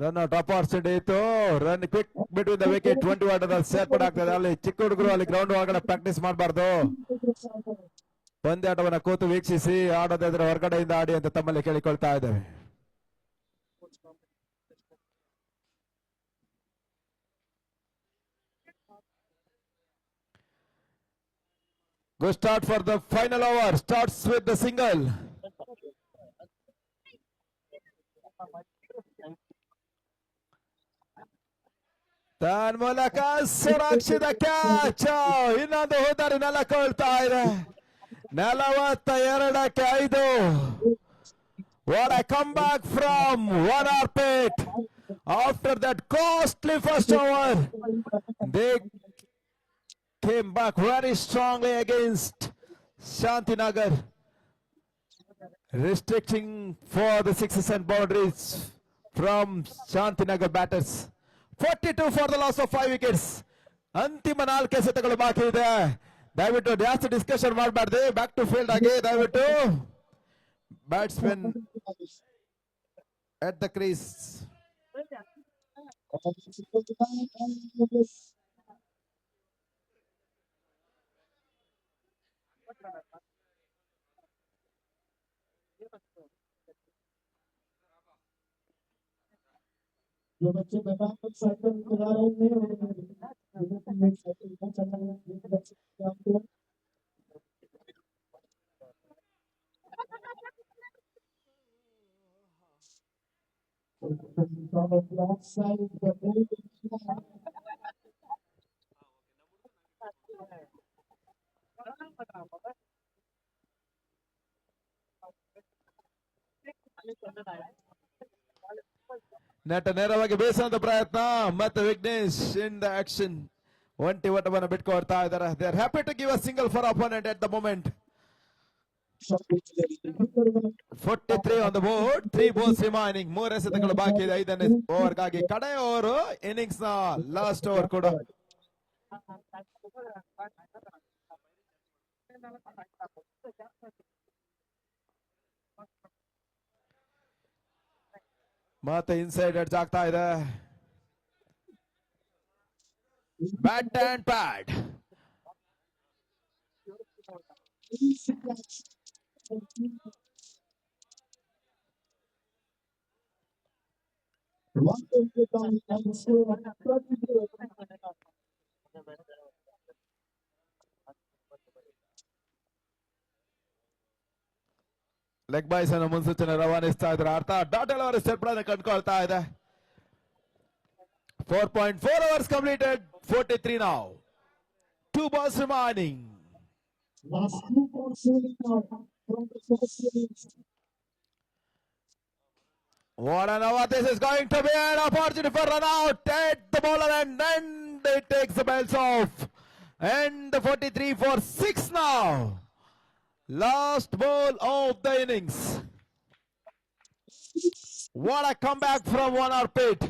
Run out opportunity ಇತ್ತು. Run quick between the wicket 21 ಸೇರ್ಪಡೆ ಆಗ್ತದೆ. ಅಲ್ಲಿ ಚಿಕ್ಕ ಹುಡುಗರು ಅಲ್ಲಿ ಗ್ರೌಂಡ್ ಒಳಗಡೆ ಪ್ರಾಕ್ಟೀಸ್ ಮಾಡಬಾರ್ದು. ಪಂದ್ಯಾಟವನ್ನ ಕೂತು ವೀಕ್ಷಿಸಿ, ಆಡೋದಾದ್ರೆ ಹೊರಗಡೆಯಿಂದ ಆಡಿ ಅಂತ ತಮ್ಮಲ್ಲಿ ಕೇಳಿಕೊಳ್ತಾ ಇದ್ದೇವೆ. Good start for the final over. Starts with the single. ಮೂಲಕ ಸುರಕ್ಷಿತ ಕ್ಯಾಚ್. ಇನ್ನೊಂದು ಹೋದರೆ ನೆಲಕೊಳ್ತಾ ಇದೆ. 42-5. What a comeback from Wanarpet. After that costly first over, they came back very strongly against Shantinagar, restricting for the sixes and boundaries from Shantinagar batters. 42 for the loss of 5 wickets. ಅಂತಿಮ 4 ಎಸೆತಗಳು ಬಾಕಿ ಇದೆ. ದಯವಿಟ್ಟು ಜಾಸ್ತಿ discussion ಮಾಡಬಾರ್ದು. Back to field ಆಗಿ ದಯವಿಟ್ಟು batsman at the crease. जो बच्चे बैडमिंटन साइकिल चला रहे हैं साइकिल चला रहे हैं from the left side the net ನೇರವಾಗಿ ಬೇಯಿಸುವಂತ ಪ್ರಯತ್ನ ಮತ್ತೆ ವಿಘ್ನೇಶ್ ಇನ್ ದ ಆಕ್ಷನ್. ಒಂಟಿ ಓಟವನ್ನು ಬಿಟ್ಕೊಡ್ತಾ ಇದ್ದಾರೆ. They are happy to give a single for opponent at the moment. 43 on the board. 3 balls remaining. 3 ಎಸೆತಗಳು ಬಾಕಿ ಇದೆ 5ನೇ ಓವರ್ಗಾಗಿ. ಕಡೆ ಓವರ್ ಇನ್ನಿಂಗ್ಸ್ ನ ಲಾಸ್ಟ್ ಓವರ್ ಕೂಡ. ಮತ್ತೆ ಇನ್ಸೈಡ್ ಎಡ್ಜ್ ಆಗ್ತಾ ಇದೆ. Bat and pad. Leg byes ಅನ್ನು ಮುನ್ಸೂಚನೆ ರವಾನಿಸ್ತಾ ಇದ್ದಾರೆ. ಅರ್ಥ ಡಾಟಲ್ ಅವರ ಸೇರ್ಪಡೆ ಕಂಡುಕೊಳ್ತಾ ಇದೆ. 4.4 hours completed. 43 now. 2 balls remaining. What an over. This is going to be an opportunity for run out. At the bowler and then it takes the belts off. And the 43 for 6 now. Last ball of the innings. What a comeback from Wanarpet.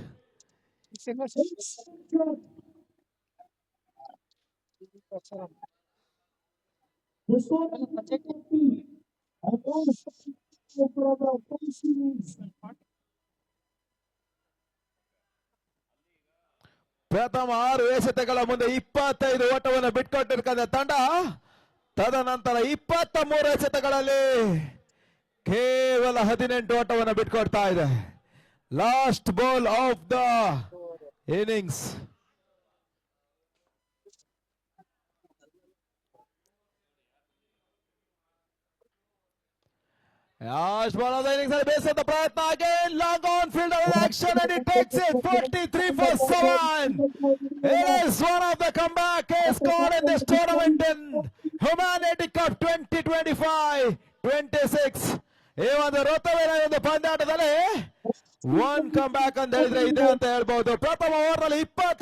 ಪ್ರಥಮ 6 ಎಸೆತಗಳ ಮುಂದೆ 25 ಓಟವನ್ನು ಬಿಟ್ಕೊಟ್ಟಿರ್ತಕ್ಕಂಥ ತಂಡ ತದನಂತರ 23 ಎಸೆತಗಳಲ್ಲಿ ಕೇವಲ 18 ಓಟವನ್ನು ಬಿಟ್ಕೊಡ್ತಾ ಇದೆ. Last ball of the innings. Last ball of the innings and base of the Pratna again. Long on field of action and it takes it. 43 for 7. It is one of the comeback is scored in this tournament in Humanity Cup 2025-26. ಈ ಒಂದು ಋತುವಿನ ಒಂದು ಪಂದ್ಯಾಟದಲ್ಲಿ 1 comeback ಅಂತ ಹೇಳಿದ್ರೆ ಇದೆ ಅಂತ ಹೇಳ್ಬಹುದು. ಪ್ರಥಮ ಓವರ್ ನಲ್ಲಿ 25